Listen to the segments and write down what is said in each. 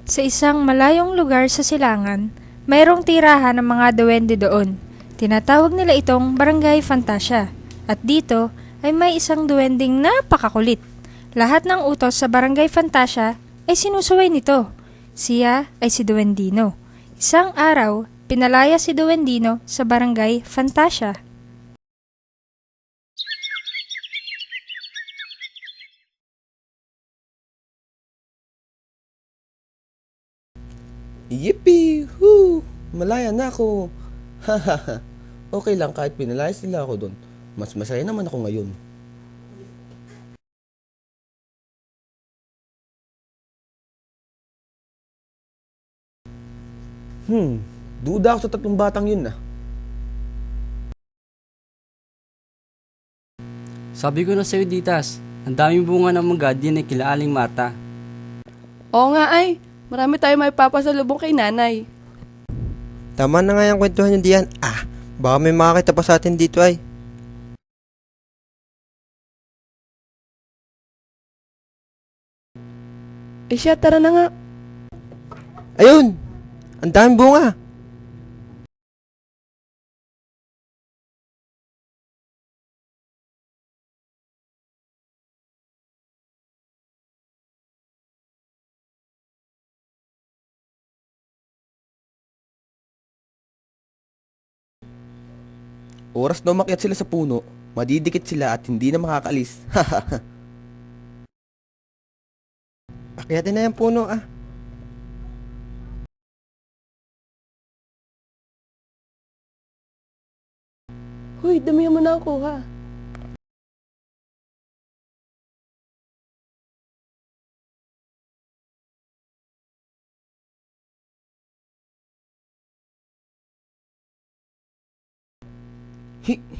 Sa isang malayong lugar sa silangan, mayroong tirahan ng mga duwende doon. Tinatawag nila itong Barangay Fantasia. At dito ay may isang duwending napakakulit. Lahat ng utos sa Barangay Fantasia ay sinusuway nito. Siya ay si Duwendino. Isang araw, pinalaya si Duwendino sa Barangay Fantasia. Yippee! Hoo! Malaya na ako! Hahaha! Okay lang kahit pinalayas nila ako doon. Mas masaya naman ako ngayon. Duda ako sa tatlong batang yun. Sabi ko na sa'yo, Ditas, ang daming bunga ng mangga din ay kila Aling Marta. Oo nga ay, marami tayo may papasalubong kay nanay. Tama na nga yung kwentuhan niyo diyan. Baka may makakita pa sa atin dito ay. Siya, tara na nga. Ayun! Ang daming bunga! Oras na umakyat sila sa puno, madidikit sila at hindi na makakaalis. Akyatin na yung puno Huy, damihan mo na ako ha.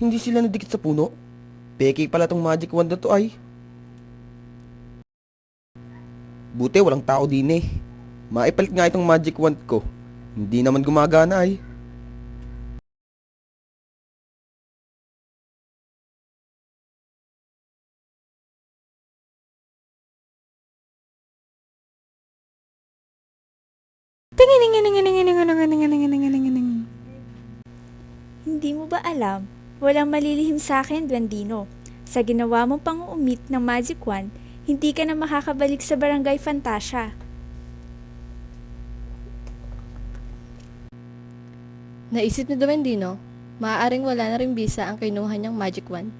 Hindi sila nadikit sa puno? Peke pala tong magic wand na to ay. Buti walang tao din eh. Maipalit nga itong magic wand ko. Hindi naman gumagana ay. Hindi mo ba alam? Walang malilihim sa akin, Duwendino. Sa ginawa mong pang-uumit ng magic wand, hindi ka na makakabalik sa Barangay Fantasia. Naisip ni Duwendino, maaaring wala na rin bisa ang kinuha niyang magic wand.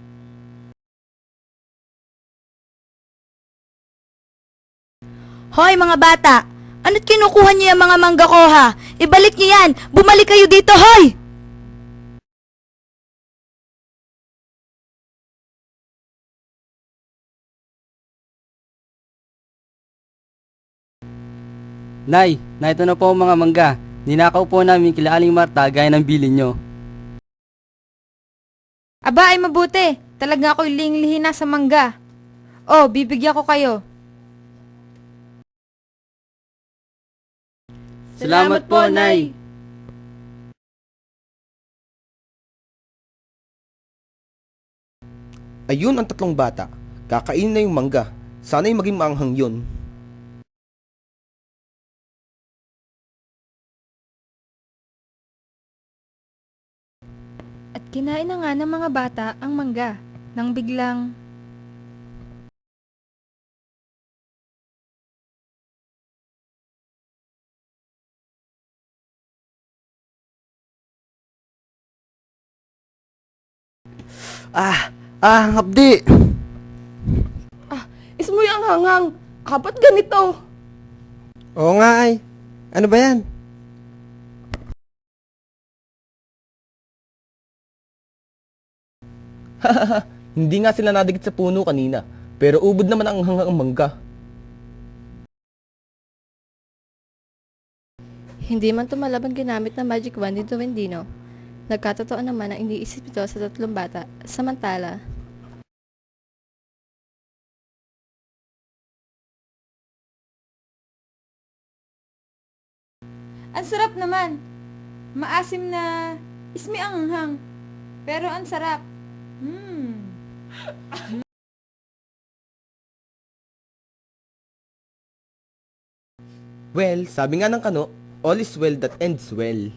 Hoy mga bata! Ano't kinukuha niyo yung mga mangga ko ha? Ibalik niyo yan! Bumalik kayo dito, hoy! Nay, ito na po ang mga mangga. Ninakaw po namin kila Aling Marta gaya ng bilin nyo. Aba ay mabuti. Talaga ako'y linglihin na sa mangga. Oh, bibigyan ko kayo. Salamat po, Nay. Ayun ang tatlong bata. Kakainin na yung mangga. Sana'y maging maanghang yun. At kinain na nga ng mga bata ang mangga. Nang biglang... Ang hapdi! Ismoy ang hanghang, kapat ganito. Oo nga ay. Ano ba yan? Hindi nga sila nadikit sa puno kanina. Pero ubod naman ang hanghang mangga. Hindi man tumalab ang ginamit na magic wand ni Duwendino. Nagkatotoo naman ang iniisip ito sa tatlong bata. Samantala, Ang sarap naman. Maasim na ismi ang anghang. Pero ang sarap. Well, sabi nga ng kano, all is well that ends well.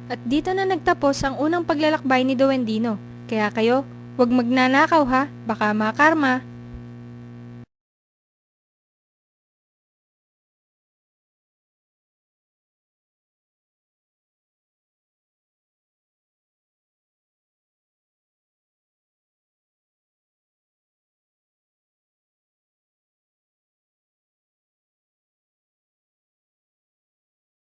At dito na nagtapos ang unang paglalakbay ni Duwendino. Kaya kayo, huwag magnanakaw ha, baka makarma.